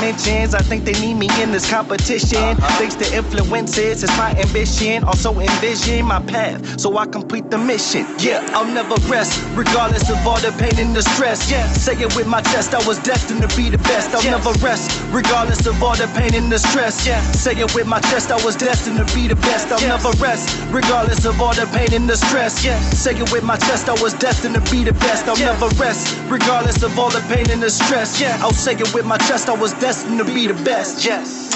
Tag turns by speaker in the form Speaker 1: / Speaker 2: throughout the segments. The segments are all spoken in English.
Speaker 1: dimensions. I think they need me in this competition. Thanks to influences, it's my ambition. Also envision my path so I complete the mission. Yeah, I'll never rest, regardless of all the pain and the stress. Yeah, say it with my chest, I was destined to be the best. I'll never rest, regardless of all the pain and the stress. Yeah, say it with my chest, I was destined to be the best. I'll never rest, regardless of all the pain and the stress. Yeah, say it with my chest, I was destined to be the best. I'll never rest, regardless of all the pain and the stress. Yeah, I'll say it with my chest, I was destined to be the best. Yes.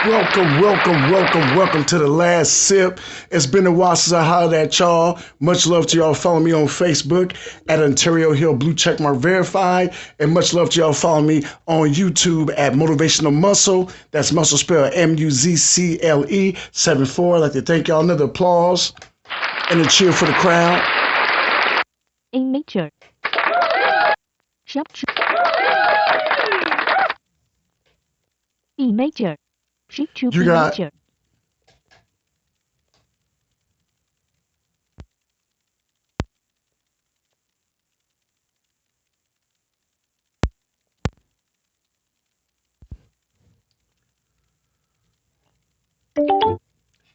Speaker 2: Welcome to the last sip. It's been a while since I hollered at y'all. Much love to y'all. Follow me on Facebook at Ontario Hill Blue Checkmark Verified. And much love to y'all. Follow me on YouTube at Motivational Muscle. That's muscle spelled MUZCLE 74. I'd like to thank y'all. Another applause and a cheer for the crowd.
Speaker 3: In nature. In nature.
Speaker 2: You got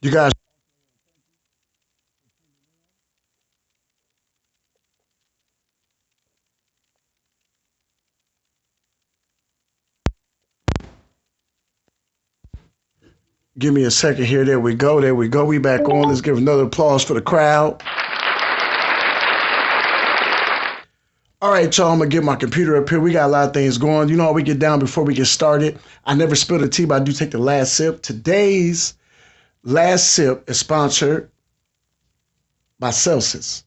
Speaker 2: you guys. Give me a second here. There we go. We back on. Let's give another applause for the crowd. All right, y'all, I'm going to get my computer up here. We got a lot of things going. You know how we get down before we get started. I never spill the tea, but I do take the last sip. Today's last sip is sponsored by Celsius.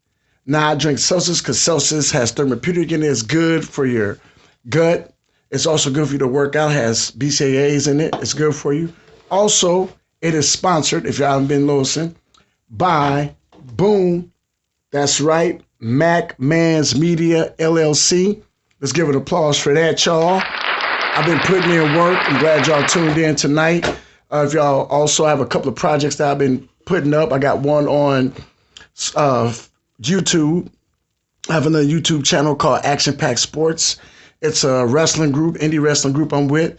Speaker 2: Now, I drink Celsius because Celsius has therapeutic in it. It's good for your gut. It's also good for you to work out. It has BCAAs in it. It's good for you. Also, it is sponsored, if you haven't been listening, by Boom. That's right, Mac Man's Media, LLC. Let's give an applause for that, y'all. I've been putting in work. I'm glad y'all tuned in tonight. If y'all also have a couple of projects that I've been putting up, I got one on YouTube. I have another YouTube channel called Action Pack Sports. It's a wrestling group, indie wrestling group I'm with.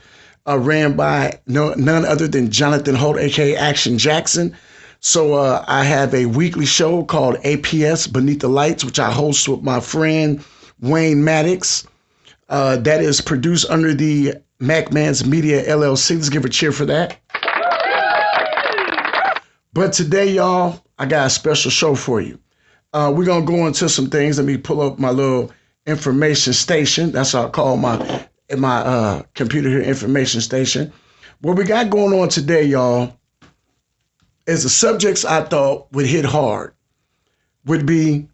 Speaker 2: Ran by none other than Jonathan Holt, a.k.a. Action Jackson. So I have a weekly show called APS, Beneath the Lights, which I host with my friend Wayne Maddox. That is produced under the MacMan's Media LLC. Let's give a cheer for that. But today, y'all, I got a special show for you. We're going to go into some things. Let me pull up my little information station. That's what I call my computer here, information station. What we got going on today, y'all, is the subjects I thought would hit hard would be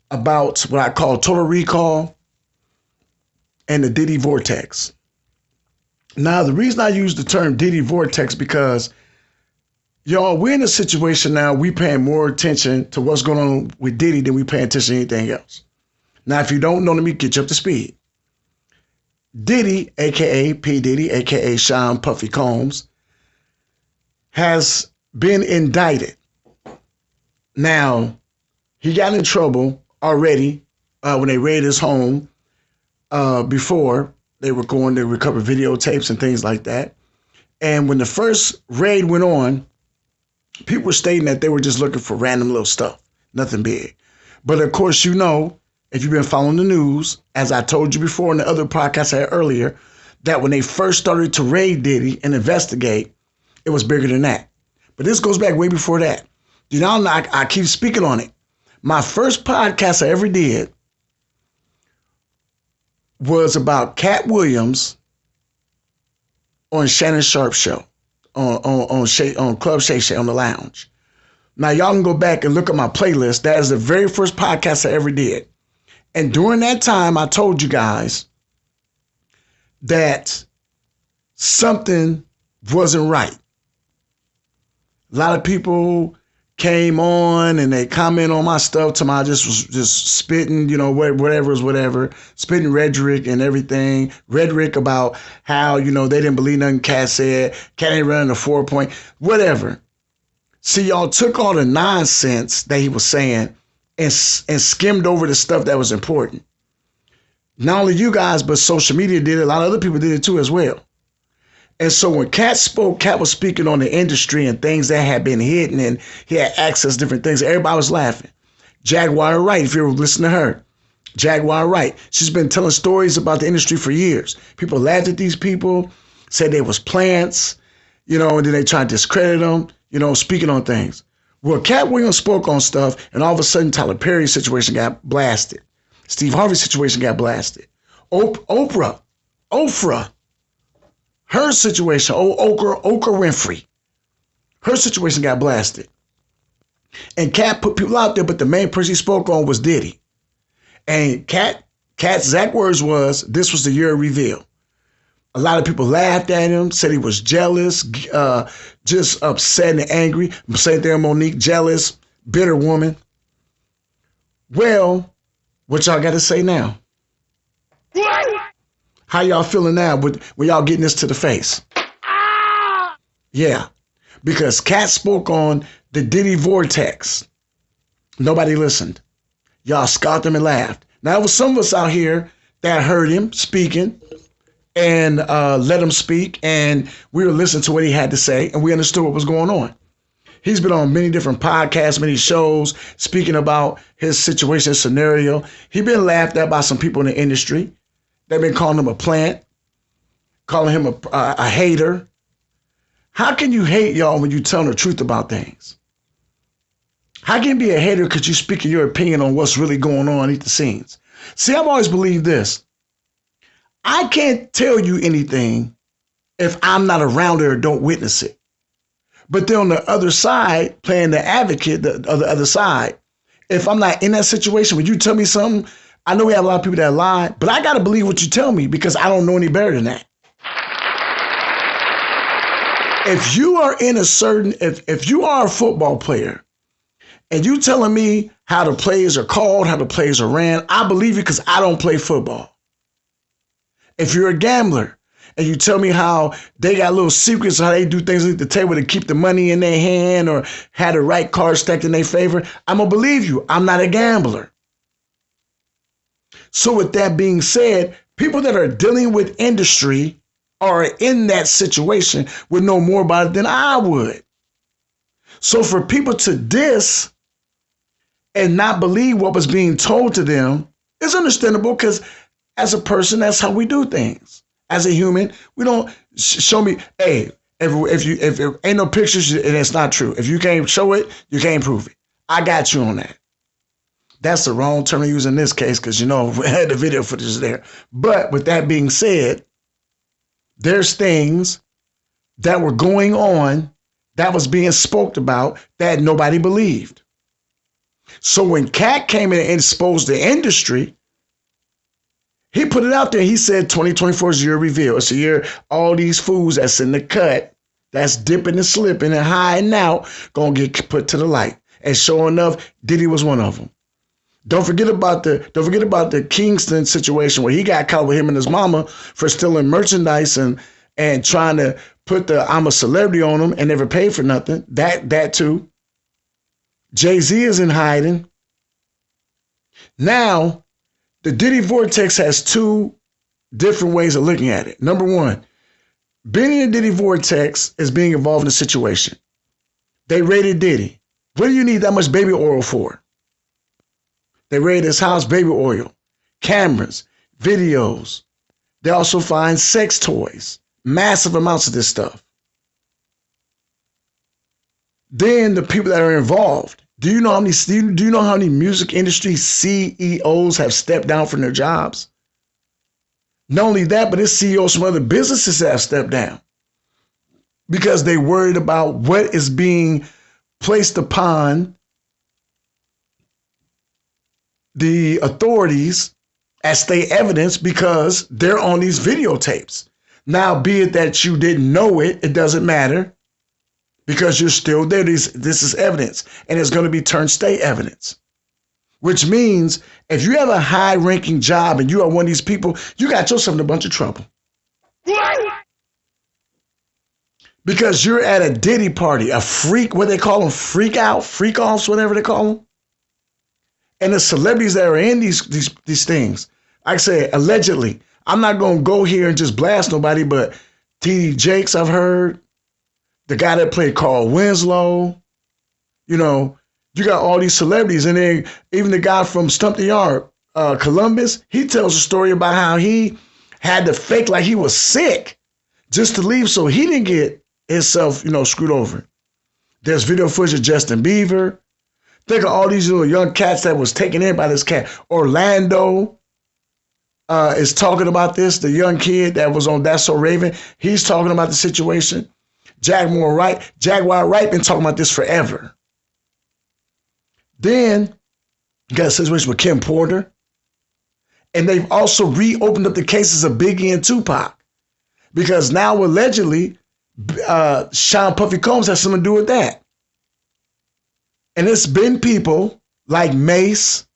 Speaker 2: about what I call total recall and the Diddy Vortex. Now, the reason I use the term Diddy Vortex because, y'all, we're in a situation now, we paying more attention to what's going on with Diddy than we paying attention to anything else. Now, if you don't know, let me get you up to speed. Diddy, a.k.a. P. Diddy, a.k.a. Sean Puffy Combs, has been indicted. Now, he got in trouble already when they raided his home before they were going to recover videotapes and things like that. And when the first raid went on, people were stating that they were just looking for random little stuff, nothing big. But of course, you know, if you've been following the news, as I told you before in the other podcast I had earlier, that when they first started to raid Diddy and investigate, it was bigger than that. But this goes back way before that. You know, I keep speaking on it. My first podcast I ever did was about Cat Williams on Shannon Sharp's show on Club Shay Shay on the Lounge. Now, y'all can go back and look at my playlist. That is the very first podcast I ever did. And during that time, I told you guys that something wasn't right. A lot of people came on and they comment on my stuff to my just spitting, you know, whatever, spitting rhetoric and everything. Rhetoric about how, you know, they didn't believe nothing Cat said. Cat ain't running a 4-point, whatever. See, y'all took all the nonsense that he was saying and skimmed over the stuff that was important. Not only you guys, but social media did it. A lot of other people did it too as well. And so when Cat spoke, Cat was speaking on the industry and things that had been hidden, and he had access to different things. Everybody was laughing. Jaguar Wright, if you ever listen to her, Jaguar Wright, she's been telling stories about the industry for years. People laughed at these people, said they was plants, and then they tried to discredit them, speaking on things. Well, Cat Williams spoke on stuff, and all of a sudden Tyler Perry's situation got blasted. Steve Harvey's situation got blasted. Oprah, her situation, Oprah Winfrey, her situation got blasted. And Cat put people out there, but the main person he spoke on was Diddy. And Cat's exact words was, this was the year of reveal. A lot of people laughed at him, said he was jealous, just upset and angry. Same thing, Monique, jealous, bitter woman. Well, what y'all got to say now? How y'all feeling now when y'all getting this to the face? Yeah, because Cat spoke on the Diddy Vortex. Nobody listened. Y'all scoffed him and laughed. Now, there was some of us out here that heard him speaking and let him speak, and we were listening to what he had to say, and we understood what was going on. He's been on many different podcasts, many shows, speaking about his situation, scenario. He's been laughed at by some people in the industry. They've been calling him a plant, calling him a hater. How can you hate, y'all, when you tell the truth about things? How can you be a hater because you're speaking your opinion on what's really going on beneath the scenes? See, I've always believed this. I can't tell you anything if I'm not around it or don't witness it. But then on the other side, playing the advocate of the other side, if I'm not in that situation, when you tell me something, I know we have a lot of people that lie, but I got to believe what you tell me because I don't know any better than that. If you are in a certain, if you are a football player and you telling me how the plays are called, how the plays are ran, I believe you because I don't play football. If you're a gambler and you tell me how they got little secrets, how they do things at the table to keep the money in their hand or had the right card stacked in their favor, I'm going to believe you. I'm not a gambler. So with that being said, people that are dealing with industry or in that situation would know more about it than I would. So for people to diss and not believe what was being told to them is understandable because as a person, that's how we do things. As a human, we don't show me, hey, if there ain't no pictures and it's not true. If you can't show it, you can't prove it. I got you on that. That's the wrong term to use in this case because, the video footage is there. But with that being said, there's things that were going on that was being spoke about that nobody believed. So when Cat came in and exposed the industry, he put it out there. He said 2024 is a year of reveal. It's a year all these fools that's in the cut, that's dipping and slipping and hiding out, going to get put to the light. And sure enough, Diddy was one of them. Don't forget about the Kingston situation where he got caught with him and his mama for stealing merchandise and trying to put the I'm a celebrity on him and never paid for nothing. That too. Jay-Z is in hiding. Now, the Diddy Vortex has two different ways of looking at it. Number one, being in the Diddy Vortex is being involved in a situation. They raided Diddy. What do you need that much baby oil for? They raided his house, baby oil, cameras, videos. They also find sex toys, massive amounts of this stuff. Then the people that are involved. Do you know how many music industry CEOs have stepped down from their jobs? Not only that, but it's CEOs from other businesses that have stepped down because they worried about what is being placed upon the authorities as state evidence because they're on these videotapes. Now, be it that you didn't know it, it doesn't matter because you're still there. This is evidence and it's going to be turned state evidence, which means if you have a high ranking job and you are one of these people, you got yourself in a bunch of trouble. Because you're at a Diddy party, a freak, what they call them, freak out, freak offs, whatever they call them. And the celebrities that are in these things, Like I said, allegedly. I'm not going to go here and just blast nobody, but T.D. Jakes, I've heard. The guy that played Carl Winslow. You know, you got all these celebrities. And then even the guy from Stump the Yard, Columbus, he tells a story about how he had to fake like he was sick just to leave so he didn't get himself, screwed over. There's video footage of Justin Bieber. Think of all these little young cats that was taken in by this cat. Orlando is talking about this. The young kid that was on That's So Raven, he's talking about the situation. Jaguar Wright been talking about this forever. Then you got a situation with Kim Porter. And they've also reopened up the cases of Biggie and Tupac. Because now allegedly, Sean Puffy Combs has something to do with that. And it's been people like Mace,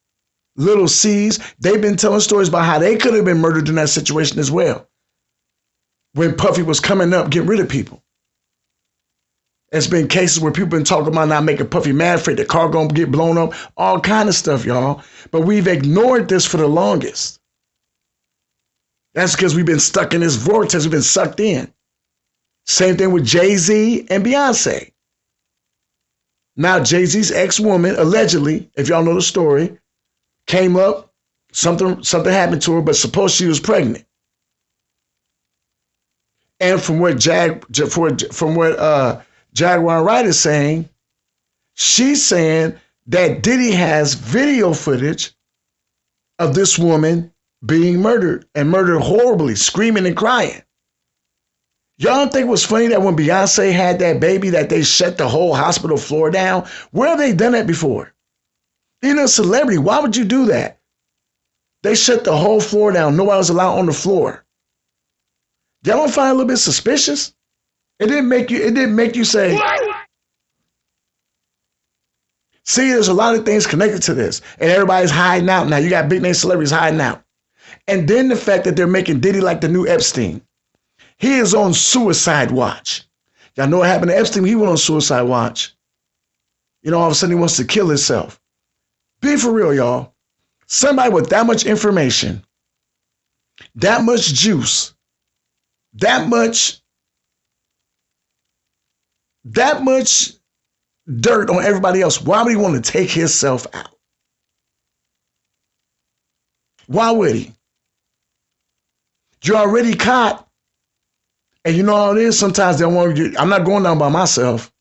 Speaker 2: Little C's, they've been telling stories about how they could have been murdered in that situation as well. When Puffy was coming up, getting rid of people. It's been cases where people been talking about not making Puffy mad, afraid the car gonna get blown up, all kind of stuff, y'all. But we've ignored this for the longest. That's because we've been stuck in this vortex, we've been sucked in. Same thing with Jay-Z and Beyonce. Now Jay-Z's ex-woman, allegedly, if y'all know the story, came up, something happened to her, but suppose she was pregnant. And from what Jaguar Wright is saying, she's saying that Diddy has video footage of this woman being murdered and murdered horribly, screaming and crying. Y'all don't think it was funny that when Beyonce had that baby that they shut the whole hospital floor down? Where have they done that before? Even a celebrity, why would you do that? They shut the whole floor down. Nobody was allowed on the floor. Y'all don't find it a little bit suspicious? It didn't make you say, see, there's a lot of things connected to this. And everybody's hiding out now. You got big name celebrities hiding out. And then the fact that they're making Diddy like the new Epstein. He is on suicide watch. Y'all know what happened to Epstein? He went on suicide watch. All of a sudden he wants to kill himself. Be for real, y'all. Somebody with that much information, that much juice, that much dirt on everybody else, why would he want to take himself out? Why would he? You're already caught. And you know how it is? Sometimes they want you. I'm not going down by myself.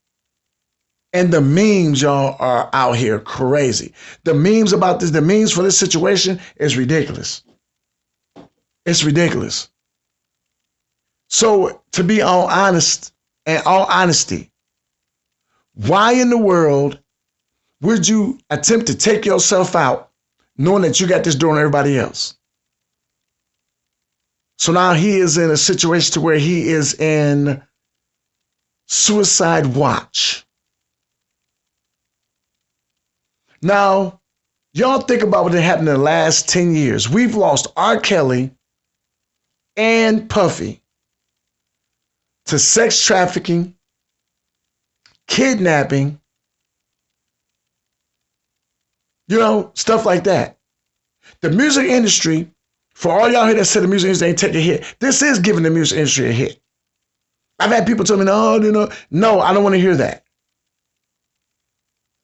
Speaker 2: And the memes, y'all, are out here crazy. The memes about this, the memes for this situation is ridiculous. It's ridiculous. So to be all honest and all honesty, why in the world would you attempt to take yourself out knowing that you got this door on everybody else? So now he is in a situation to where he is in suicide watch. Now, y'all think about what happened in the last 10 years. We've lost R. Kelly and Puffy to sex trafficking, kidnapping, stuff like that. The music industry, for all y'all here that said the music industry ain't take a hit, this is giving the music industry a hit. I've had people tell me, no, I don't want to hear that.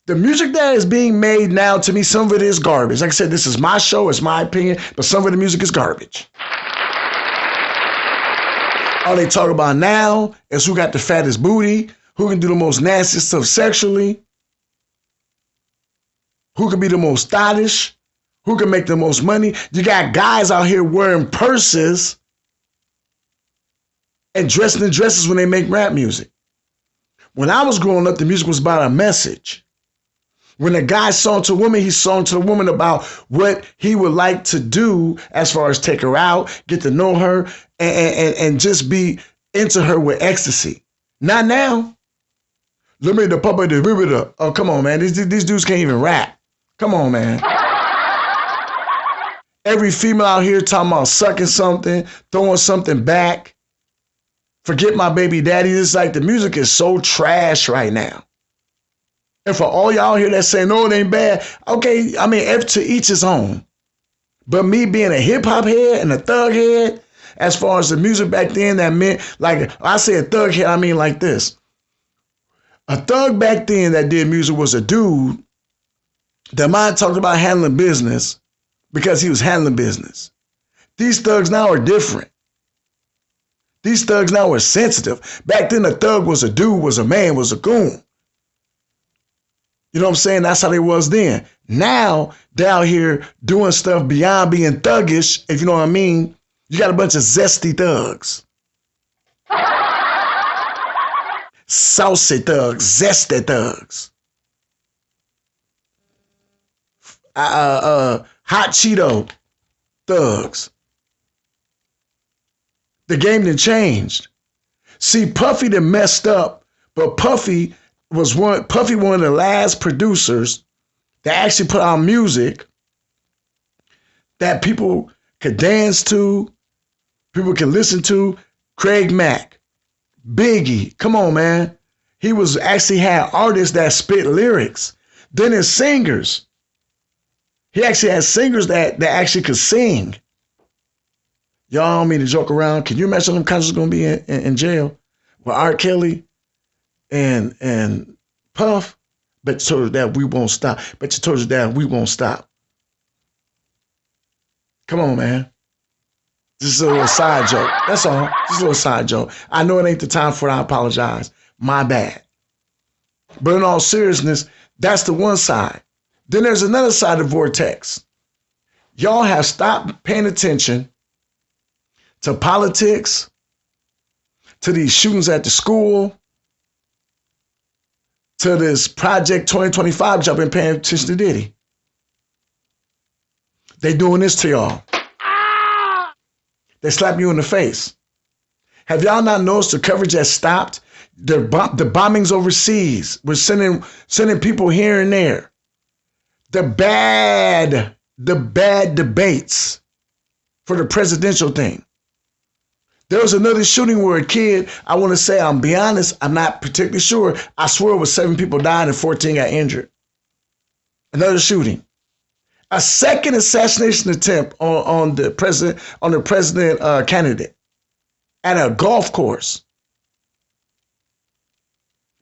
Speaker 2: The music that is being made now, to me, some of it is garbage. Like I said, this is my show, it's my opinion, but some of the music is garbage. All they talk about now is who got the fattest booty, who can do the most nasty stuff sexually, who can be the most stylish, who can make the most money. You got guys out here wearing purses and dressing in dresses when they make rap music. When I was growing up, the music was about a message. When a guy sung to a woman, he sung to the woman about what he would like to do as far as take her out, get to know her, and just be into her with ecstasy. Not now. Let me the puppet the river. Oh, come on, man. These dudes can't even rap. Come on, man. Every female out here talking about sucking something, throwing something back. Forget my baby daddy. It's like the music is so trash right now. And for all y'all here that say, no, it ain't bad. Okay, I mean, to each his own. But me being a hip hop head and a thug head, as far as the music back then, that meant, like, I say a thug head, I mean like this. A thug back then that did music was a dude that might talk about handling business because he was handling business. These thugs now are different. These thugs now are sensitive. Back then, a thug was a dude, was a man, was a goon. You know what I'm saying? That's how they was then. Now, they're out here doing stuff beyond being thuggish, if you know what I mean. You got a bunch of zesty thugs. Saucy thugs, zesty thugs. Hot Cheeto thugs. The game done changed. See, Puffy done messed up, but Puffy was one of the last producers that actually put out music that people could dance to, people could listen to. Craig Mack, Biggie, come on, man. He was actually had artists that spit lyrics. Then his singers. He actually had singers that actually could sing. Y'all don't mean to joke around. Can you imagine them concerts gonna be in jail with R. Kelly and Puff? Bet you told us that we won't stop. Bet you told us that we won't stop. Come on, man. This is a little side joke. That's all. Just a little side joke. I know it ain't the time for it. I apologize. My bad. But in all seriousness, that's the one side. Then there's another side of Vortex. Y'all have stopped paying attention to politics, to these shootings at the school, to this Project 2025 job and paying attention to Diddy. They doing this to y'all. They slap you in the face. Have y'all not noticed the coverage has stopped? The bombings overseas. We're sending people here and there. The bad debates for the presidential thing. There was another shooting where a kid, I want to say, I'll be honest, I'm not particularly sure. I swear it was 7 people died and 14 got injured. Another shooting. A second assassination attempt on the president candidate at a golf course.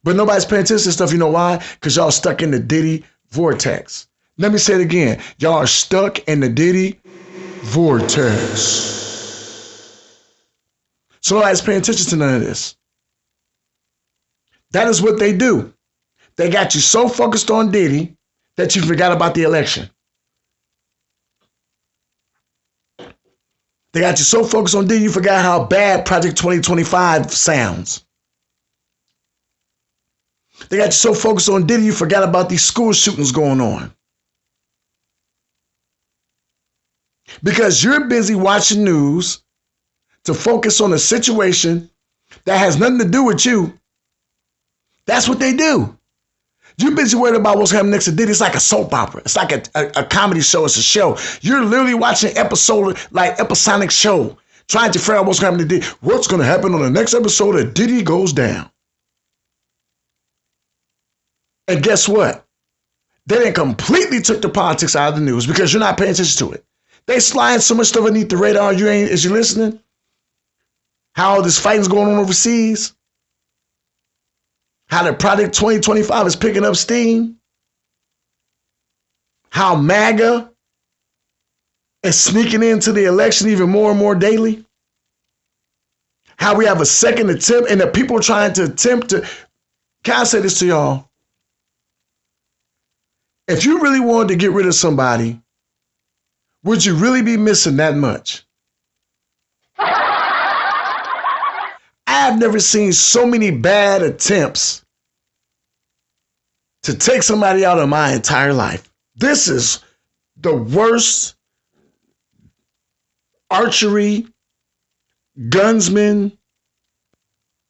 Speaker 2: But nobody's paying attention to stuff. You know why? Because y'all stuck in the Diddy Vortex. Let me say it again. Y'all are stuck in the Diddy Vortex. So nobody's paying attention to none of this. That is what they do. They got you so focused on Diddy that you forgot about the election. They got you so focused on Diddy, you forgot how bad Project 2025 sounds. They got you so focused on Diddy, you forgot about these school shootings going on. Because you're busy watching news to focus on a situation that has nothing to do with you. That's what they do. You're busy worried about what's happening next to Diddy. It's like a soap opera. It's like a comedy show. It's a show. You're literally watching episodic show, trying to figure out what's happening to Diddy. What's going to happen on the next episode of Diddy Goes Down? And guess what? They didn't completely took the politics out of the news because you're not paying attention to it. They slide so much stuff underneath the radar. Is you listening? How all this fighting's going on overseas? How the Project 2025 is picking up steam? How MAGA is sneaking into the election even more and more daily? How we have a second attempt and the people trying to attempt to... Can I say this to y'all? If you really wanted to get rid of somebody, would you really be missing that much? I've never seen so many bad attempts to take somebody out in my entire life. This is the worst archery, gunsman,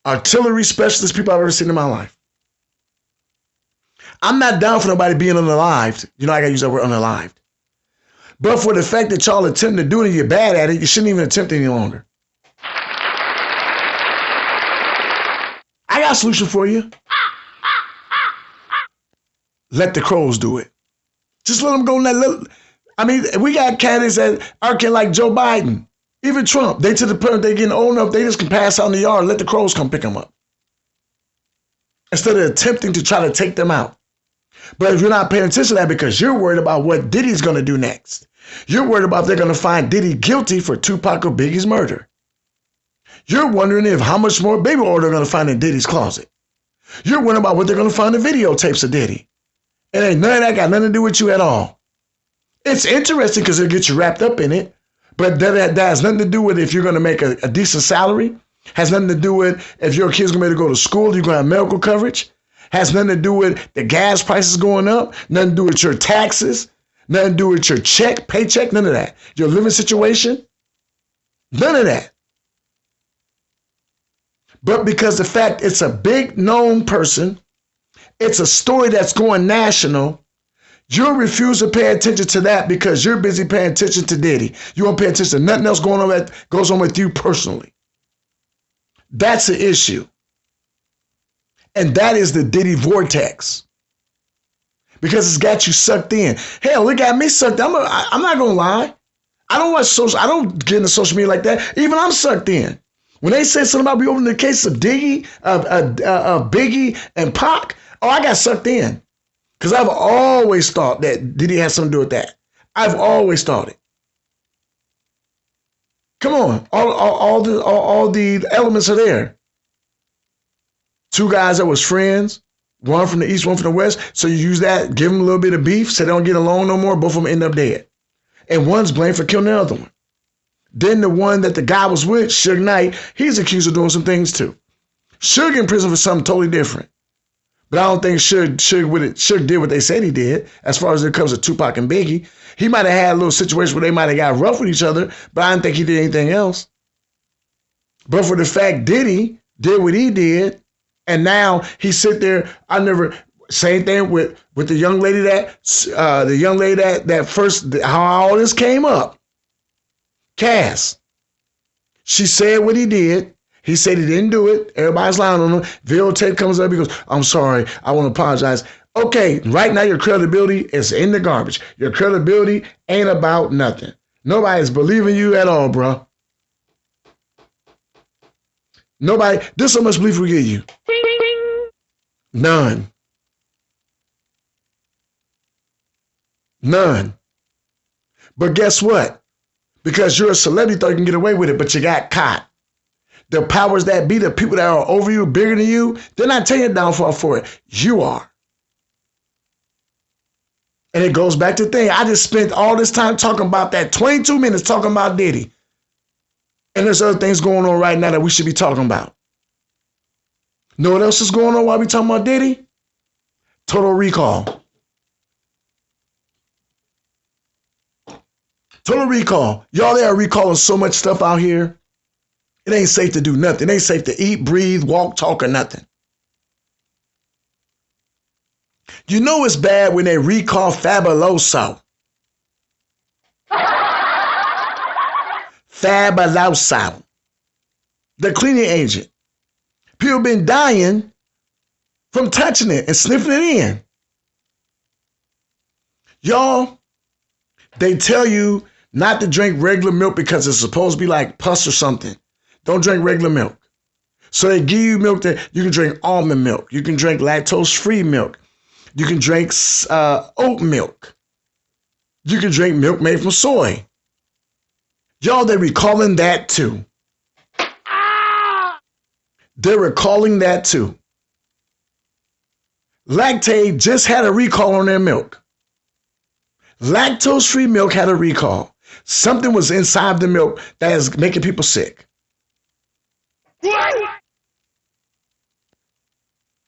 Speaker 2: artillery specialist people I've ever seen in my life. I'm not down for nobody being unalived. You know, I gotta use that word unalived. But for the fact that y'all attempt to do it and you're bad at it, you shouldn't even attempt any longer. I got a solution for you. Let the crows do it. Just let them go. I mean, we got candidates that are like Joe Biden, even Trump. They to the point they getting old enough, they just can pass out in the yard and let the crows come pick them up. Instead of attempting to try to take them out. But if you're not paying attention to that because you're worried about what Diddy's going to do next. You're worried about if they're going to find Diddy guilty for Tupac or Biggie's murder. You're wondering if how much more baby oil they're going to find in Diddy's closet. You're wondering about what they're going to find in videotapes of Diddy. It ain't none of that got nothing to do with you at all. It's interesting because it'll get you wrapped up in it, but that has nothing to do with if you're going to make a decent salary. Has nothing to do with if your kid's going to be able to go to school, you're going to have medical coverage. Has nothing to do with the gas prices going up. Nothing to do with your taxes. Nothing to do with your paycheck, none of that. Your living situation, none of that. But because the fact it's a big known person, it's a story that's going national, you'll refuse to pay attention to that because you're busy paying attention to Diddy. You won't pay attention to nothing else going on that goes on with you personally. That's the issue. And that is the Diddy Vortex. Because it's got you sucked in. Hell, it got me sucked in. I'm not going to lie. I don't get into social media like that. Even I'm sucked in. When they say something about reopening the case of Biggie and Pac, I got sucked in. Because I've always thought that Diddy had something to do with that. I've always thought it. Come on. All the elements are there. Two guys that was friends. One from the east, one from the west. So you use that, give them a little bit of beef, so they don't get along no more. Both of them end up dead. And one's blamed for killing the other one. Then the one that the guy was with, Suge Knight, he's accused of doing some things too. Suge in prison for something totally different. But I don't think Suge did what they said he did as far as it comes to Tupac and Biggie. He might have had a little situation where they might have got rough with each other, but I don't think he did anything else. But for the fact Diddy did what he did, and now he sit there. Same thing with the young lady that first, how all this came up. Cass. She said what he did. He said he didn't do it. Everybody's lying on him. Videotape comes up. He goes, I'm sorry. I want to apologize. Okay, right now your credibility is in the garbage. Your credibility ain't about nothing. Nobody's believing you at all, bro. Nobody. This is how much belief we give you. None. But guess what? Because you're a celebrity, you thought you can get away with it, but you got caught. The powers that be, the people that are over you, bigger than you, they're not taking a downfall for it. You are. And it goes back to the thing. I just spent all this time talking about that, 22 minutes talking about Diddy. And there's other things going on right now that we should be talking about. Know what else is going on while we talking about Diddy? Total Recall. Total Recall. Y'all, they are recalling so much stuff out here. It ain't safe to do nothing. It ain't safe to eat, breathe, walk, talk, or nothing. You know it's bad when they recall Fabuloso. Fabuloso. The cleaning agent. People been dying from touching it and sniffing it in. Y'all, they tell you not to drink regular milk because it's supposed to be like pus or something. Don't drink regular milk. So they give you milk that you can drink almond milk. You can drink lactose-free milk. You can drink oat milk. You can drink milk made from soy. Y'all, they're recalling that too. They're recalling that too. Lactaid just had a recall on their milk. Lactose-free milk had a recall. Something was inside the milk that is making people sick.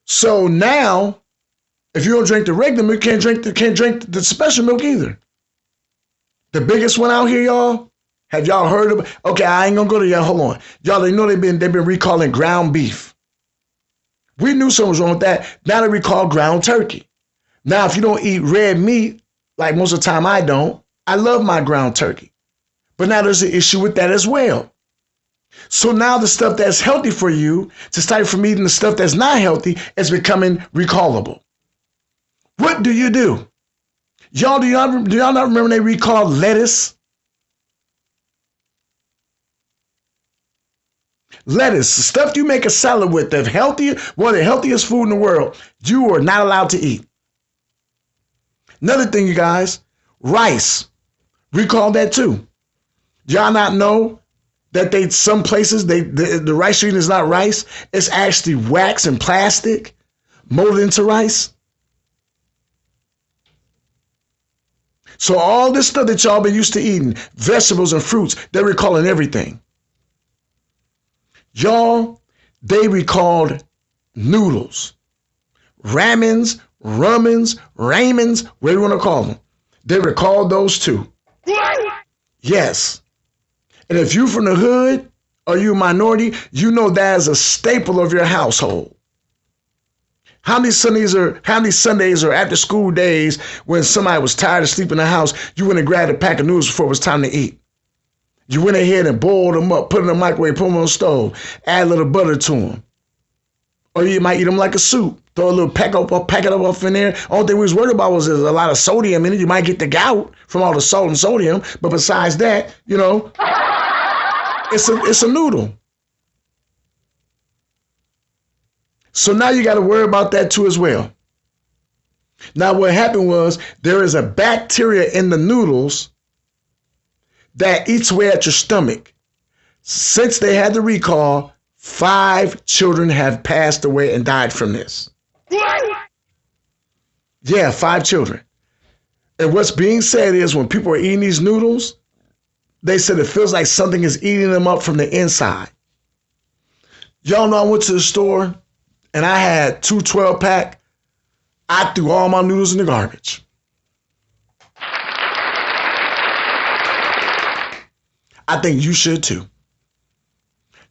Speaker 2: So now, if you don't drink the regular milk, you can't drink the special milk either. The biggest one out here, y'all. Have y'all heard of? Okay, I ain't gonna go to y'all. Hold on, y'all. They know they've been recalling ground beef. We knew something was wrong with that. Now they recall ground turkey. Now, if you don't eat red meat, like most of the time I don't, I love my ground turkey. But now there's an issue with that as well. So now the stuff that's healthy for you, to start from eating the stuff that's not healthy, is becoming recallable. What do? Y'all, do y'all not remember they recalled lettuce? Lettuce, stuff you make a salad with, one of the healthiest food in the world, you are not allowed to eat. Another thing, you guys, rice. Recall that too. Y'all not know that some places the rice you're eating is not rice. It's actually wax and plastic molded into rice. So all this stuff that y'all been used to eating, vegetables and fruits, they're recalling everything. Y'all, they recalled noodles, ramens, raimens, whatever you want to call them. They recalled those too. Yes. And if you from the hood or you a minority, you know that is a staple of your household. How many Sundays or after school days when somebody was tired of sleeping in the house, you went and grabbed a pack of noodles before it was time to eat? You went ahead and boiled them up, put them in the microwave, put them on the stove, add a little butter to them. Or you might eat them like a soup. Throw a little packet up in there. Only thing we was worried about was there's a lot of sodium in it. You might get the gout from all the salt and sodium. But besides that, it's a noodle. So now you got to worry about that too as well. Now what happened was there is a bacteria in the noodles that eats away at your stomach. Since they had the recall, 5 children have passed away and died from this. Yeah, 5 children. And what's being said is when people are eating these noodles, they said it feels like something is eating them up from the inside. Y'all know I went to the store and I had 2 12-pack. I threw all my noodles in the garbage. I think you should too.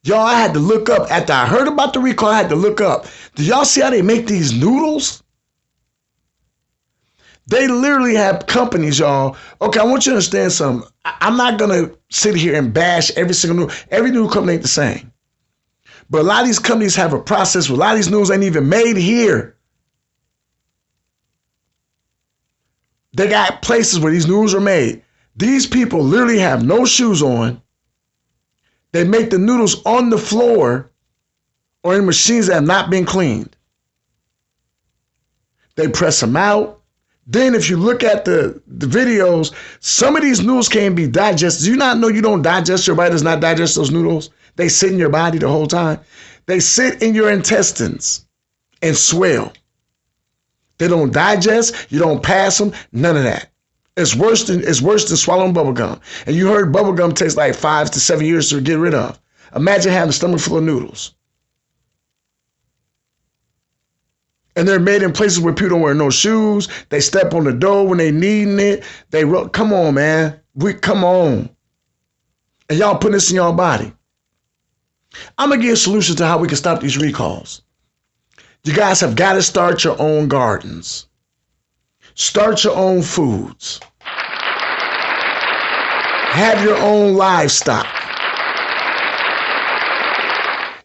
Speaker 2: Y'all, I had to look up. After I heard about the recall, I had to look up. Do y'all see how they make these noodles? They literally have companies, y'all. Okay, I want you to understand something. I'm not going to sit here and bash every single noodle. Every noodle company ain't the same. But a lot of these companies have a process where a lot of these noodles ain't even made here. They got places where these noodles are made. These people literally have no shoes on. They make the noodles on the floor or in machines that have not been cleaned. They press them out. Then if you look at the videos, some of these noodles can't be digested. Do you not know you don't digest? Your body does not digest those noodles. They sit in your body the whole time. They sit in your intestines and swell. They don't digest. You don't pass them. None of that. It's worse than swallowing bubble gum. And you heard bubble gum takes like 5 to 7 years to get rid of. Imagine having a stomach full of noodles. And they're made in places where people don't wear no shoes. They step on the dough when they needing it. Come on, man. Come on. And y'all putting this in y'all body. I'm going to give solutions to how we can stop these recalls. You guys have got to start your own gardens. Start your own foods. Have your own livestock.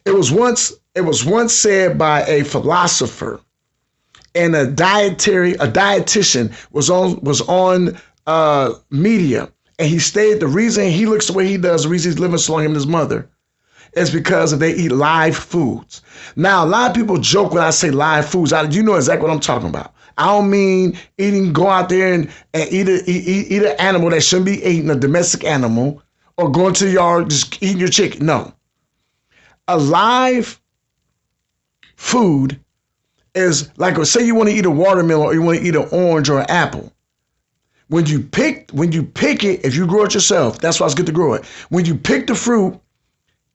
Speaker 2: It was once said by a philosopher and a dietitian was on media, and he stated the reason he looks the way he does, the reason he's living so long, him and his mother, is because if they eat live foods. Now, a lot of people joke when I say live foods. You know exactly what I'm talking about. I don't mean go out there and eat an animal that shouldn't be eaten, a domestic animal, or going to the yard just eating your chicken. No. A live food is like, say you want to eat a watermelon or you want to eat an orange or an apple. When you pick it, if you grow it yourself, that's why it's good to grow it. When you pick the fruit,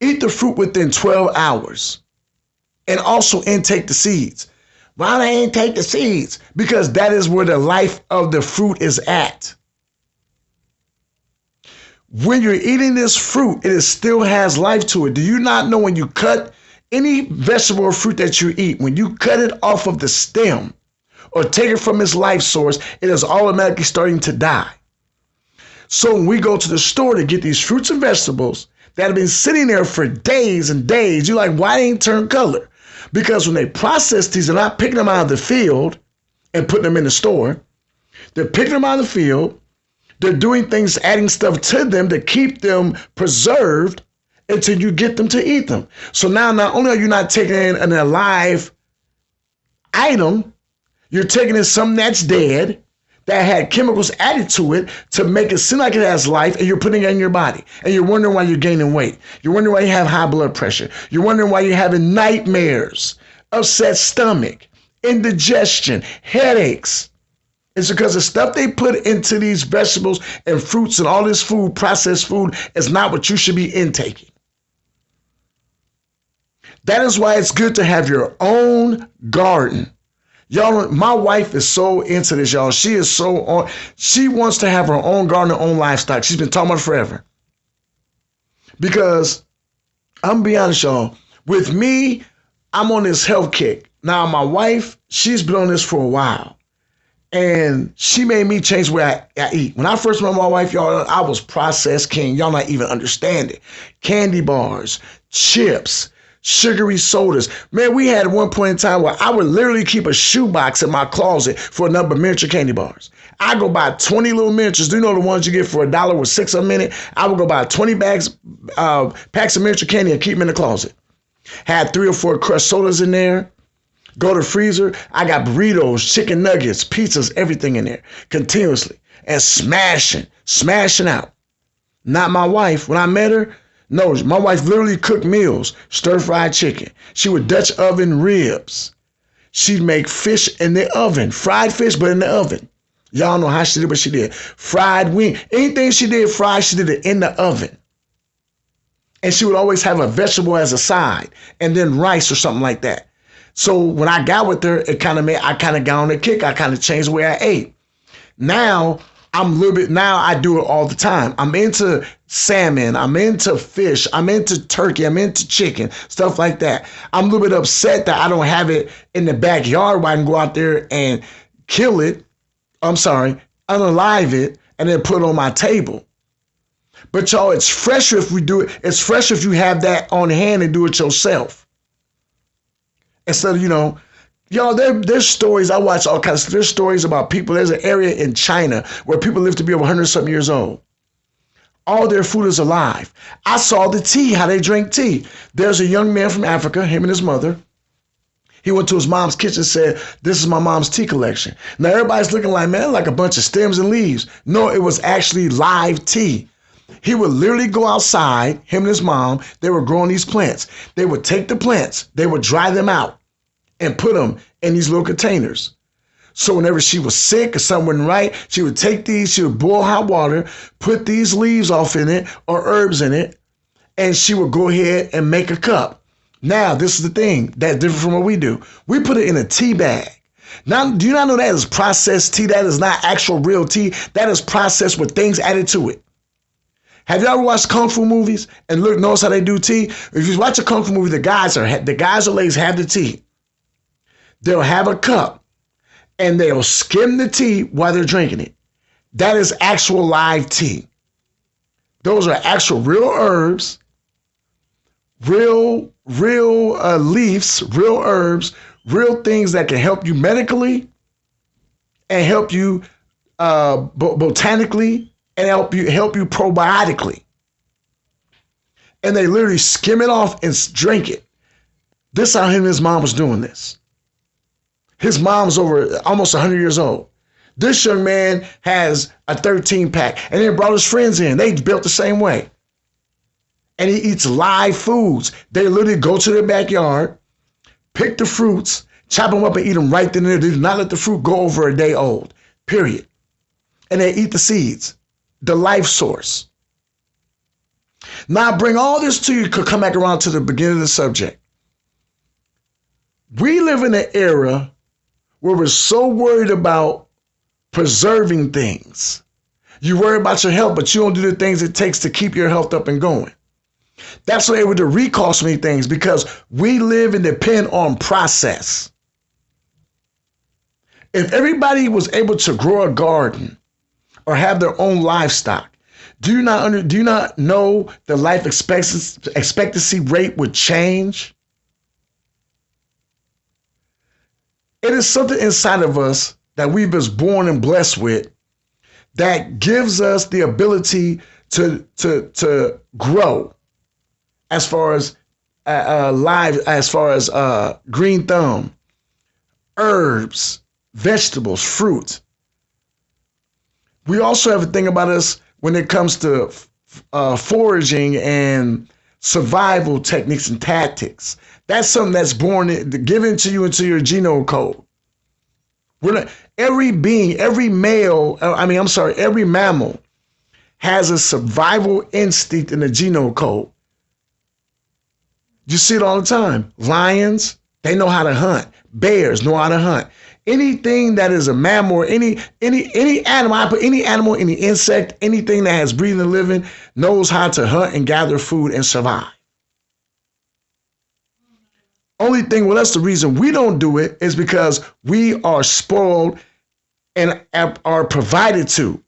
Speaker 2: eat the fruit within 12 hours and also intake the seeds. Why do they intake the seeds? Because that is where the life of the fruit is at. When you're eating this fruit, it still has life to it. Do you not know when you cut any vegetable or fruit that you eat, when you cut it off of the stem or take it from its life source, it is automatically starting to die. So when we go to the store to get these fruits and vegetables that have been sitting there for days and days, you're like, why they ain't turn color? Because when they process these, they're not picking them out of the field and putting them in the store. They're picking them out of the field. They're doing things, adding stuff to them to keep them preserved until you get them to eat them. So now not only are you not taking in an alive item, you're taking in something that's dead, that had chemicals added to it to make it seem like it has life, and you're putting it in your body. And you're wondering why you're gaining weight. You're wondering why you have high blood pressure. You're wondering why you're having nightmares, upset stomach, indigestion, headaches. It's because the stuff they put into these vegetables and fruits and all this food, processed food, is not what you should be intaking. That is why it's good to have your own garden. Y'all, my wife is so into this, y'all. She is so on. She wants to have her own garden, her own livestock. She's been talking about it forever. Because I'm going to be honest, y'all. With me, I'm on this health kick. Now, my wife, she's been on this for a while. And she made me change the way I eat. When I first met my wife, y'all, I was processed king. Y'all not even understand it. Candy bars, chips, sugary sodas. Man, we had at one point in time where I would literally keep a shoebox in my closet for a number of miniature candy bars. I go buy 20 little miniatures. Do you know the ones you get for $1 with 6 a minute? I would go buy 20 packs of miniature candy and keep them in the closet. Had 3 or 4 crushed sodas in there. Go to the freezer. I got burritos, chicken nuggets, pizzas, everything in there continuously. And smashing out. Not my wife. When I met her, no, my wife literally cooked meals, stir-fried chicken. She would Dutch oven ribs. She'd make fish in the oven, fried fish, but in the oven. Y'all know how she did what she did. Fried wing. Anything she did fried, she did it in the oven. And she would always have a vegetable as a side and then rice or something like that. So when I got with her, I kind of got on a kick. I kind of changed the way I ate. Now I do it all the time. I'm into salmon. I'm into fish. I'm into turkey. I'm into chicken, stuff like that. I'm a little bit upset that I don't have it in the backyard where I can go out there and kill it. Unalive it and then put it on my table. But y'all, it's fresher if we do it. It's fresher if you have that on hand and do it yourself. Instead of, y'all, there's stories. I watch all kinds of, there's stories about people. There's an area in China where people live to be over 100-something years old. All their food is alive. I saw the tea, how they drink tea. There's a young man from Africa, him and his mother. He went to his mom's kitchen and said, "This is my mom's tea collection." Now everybody's looking like, man, like a bunch of stems and leaves. No, it was actually live tea. He would literally go outside, him and his mom, they were growing these plants. They would take the plants, they would dry them out and put them in these little containers. So whenever she was sick or something wasn't right, she would take these, she would boil hot water, put these leaves off in it or herbs in it, and she would go ahead and make a cup. Now, this is the thing that's different from what we do. We put it in a tea bag. Now, do you not know that is processed tea? That is not actual real tea. That is processed with things added to it. Have you ever watched Kung Fu movies and notice how they do tea? If you watch a Kung Fu movie, the guys or ladies have the tea. They'll have a cup and they'll skim the tea while they're drinking it. That is actual live tea. Those are actual real herbs, real leaves, real herbs, real things that can help you medically and help you botanically and help you probiotically. And they literally skim it off and drink it. This is how him and his mom was doing this. His mom's over almost 100 years old. This young man has a 13-pack and then brought his friends in. They built the same way. And he eats live foods. They literally go to their backyard, pick the fruits, chop them up and eat them right then and there. They do not let the fruit go over a day old, period. And they eat the seeds, the life source. Now I bring all this to you, could come back around to the beginning of the subject. We live in an era where we're so worried about preserving things. You worry about your health, but you don't do the things it takes to keep your health up and going. That's why we're able to recall so many things, because we live and depend on process. If everybody was able to grow a garden or have their own livestock, do you not know the life expectancy rate would change? It is something inside of us that we've been born and blessed with that gives us the ability to grow as far as green thumb, herbs, vegetables, fruit. We also have a thing about us when it comes to foraging and survival techniques and tactics. That's something that's given to you into your genome code. Every mammal has a survival instinct in the genome code. You see it all the time. Lions, they know how to hunt. Bears know how to hunt. Anything that is a mammal or any animal, I put any animal, any insect, anything that has breathing and living knows how to hunt and gather food and survive. Only thing, well, that's the reason we don't do it is because we are spoiled and are provided to.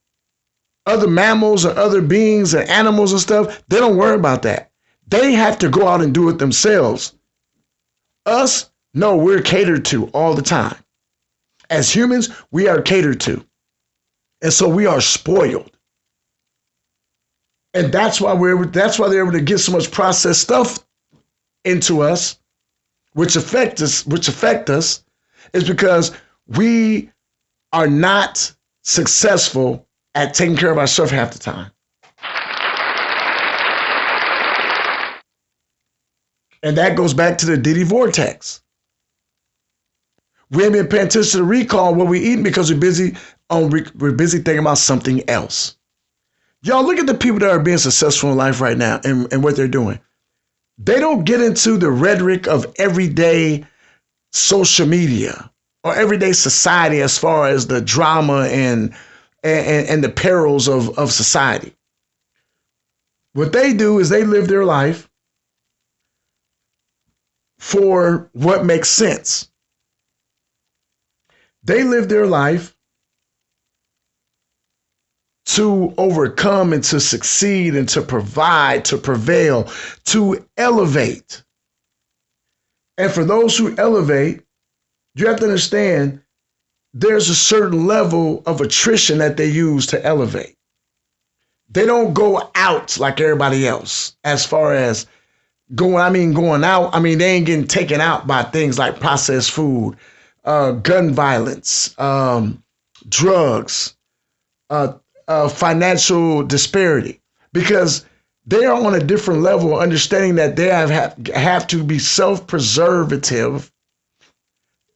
Speaker 2: Other mammals or other beings and animals and stuff, they don't worry about that. They have to go out and do it themselves. Us, no, we're catered to all the time. As humans, we are catered to. And so we are spoiled. And that's why they're able to get so much processed stuff into us, which affect us, is because we are not successful at taking care of ourselves half the time. And that goes back to the Diddy Vortex. We ain't been paying attention to the recall of what we eating because we're busy thinking about something else. Y'all, look at the people that are being successful in life right now and what they're doing. They don't get into the rhetoric of everyday social media or everyday society as far as the drama and the perils of society. What they do is they live their life for what makes sense. They live their life to overcome and to succeed and to provide, to prevail, to elevate. And for those who elevate, you have to understand there's a certain level of attrition that they use to elevate. They don't go out like everybody else as far as going out. They ain't getting taken out by things like processed food, gun violence, drugs, financial disparity, because they are on a different level, understanding that they have to be self-preservative.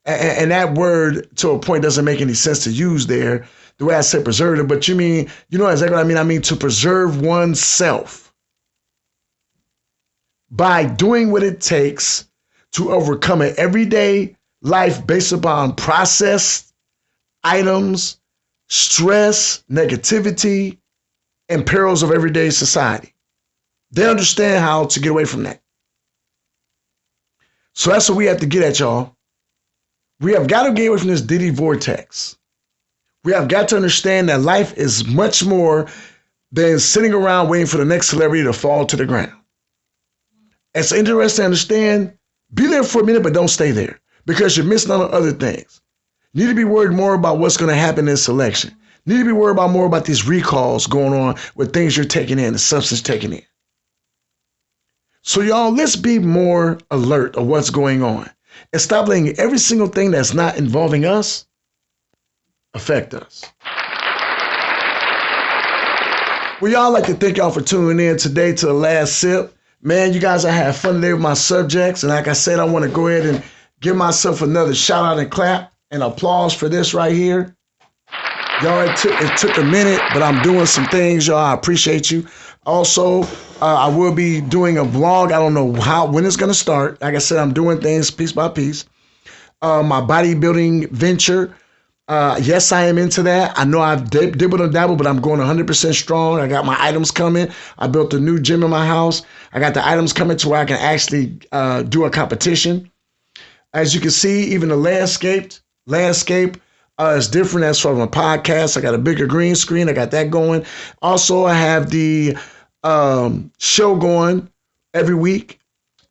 Speaker 2: And that word to a point doesn't make any sense to use there, the way I said preservative, but you know exactly what I mean. I mean to preserve oneself by doing what it takes to overcome an everyday life based upon processed items, stress, negativity, and perils of everyday society. They understand how to get away from that. So that's what we have to get at, y'all. We have got to get away from this Diddy Vortex. We have got to understand that life is much more than sitting around waiting for the next celebrity to fall to the ground. It's interesting to understand, be there for a minute, but don't stay there because you're missing out on other things. You need to be worried more about what's going to happen in this election. You need to be worried more about these recalls going on with things you're taking in, the substance taking in. So y'all, let's be more alert of what's going on and stop letting every single thing that's not involving us affect us. Well, y'all, I'd like to thank y'all for tuning in today to The Last Sip. Man, you guys, I had fun today with my subjects. And like I said, I want to go ahead and give myself another shout out and clap and applause for this right here. Y'all, it took a minute, but I'm doing some things, y'all. I appreciate you. Also, I will be doing a vlog. I don't know when it's going to start. Like I said, I'm doing things piece by piece. My bodybuilding venture. Yes, I am into that. I know I've dibbled and dabbled, but I'm going 100% strong. I got my items coming. I built a new gym in my house. I got the items coming to where I can actually do a competition. As you can see, even the landscape is different as from a podcast. I got a bigger green screen. I got that going. Also, I have the show going every week.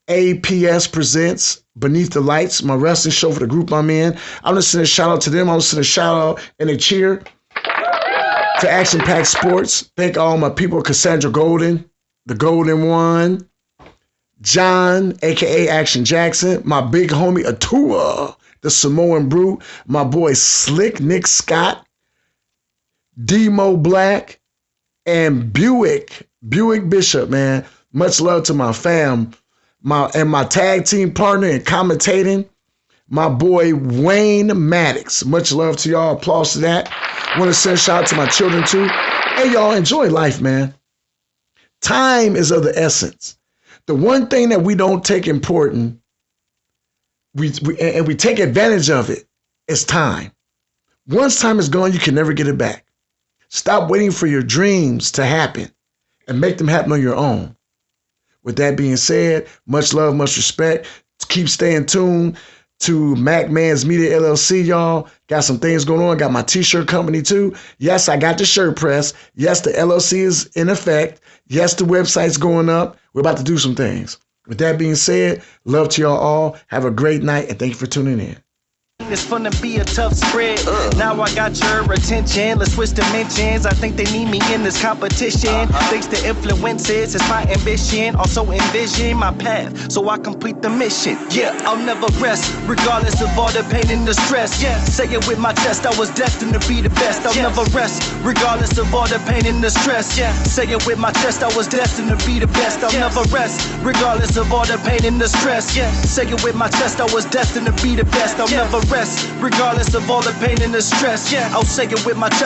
Speaker 2: APS presents Beneath the Lights, my wrestling show for the group I'm in. I'm just sending a shout out to them. I'm just sending a shout out and a cheer to Action Pack Sports. Thank all my people, Cassandra Golden, the Golden One, John, aka Action Jackson, my big homie Atua, the Samoan Brew, my boy Slick Nick Scott, Demo Black, and Buick Bishop, man. Much love to my fam. My tag team partner in commentating, my boy Wayne Maddox. Much love to y'all. Applause to that. Want to send a shout out to my children too. Hey, y'all, enjoy life, man. Time is of the essence. The one thing that we don't take important, we take advantage of it, is time. Once time is gone, you can never get it back. Stop waiting for your dreams to happen and make them happen on your own. With that being said, much love, much respect. Keep staying tuned to Mac Man's Media LLC, y'all. Got some things going on. Got my t-shirt company too. Yes, I got the shirt press. Yes, the LLC is in effect. Yes, the website's going up. We're about to do some things. With that being said, love to y'all all. Have a great night, and thank you for tuning in.
Speaker 1: It's gonna be a tough spread. Now I got your attention. Let's switch dimensions. I think they need me in this competition. Thanks to influences, it's my ambition. Also envision my path, so I complete the mission. Yeah, I'll never rest, regardless of all the pain and the stress. Yeah, say it with my chest, I was destined to be the best. I'll never rest, regardless of all the pain and the stress. Yeah, say it with my chest, I was destined to be the best. I'll never rest, regardless of all the pain and the stress. Yeah, say it with my chest, I was destined to be the best. I'll never rest, regardless of all the pain and the stress. Yeah, I'll say it with my chest.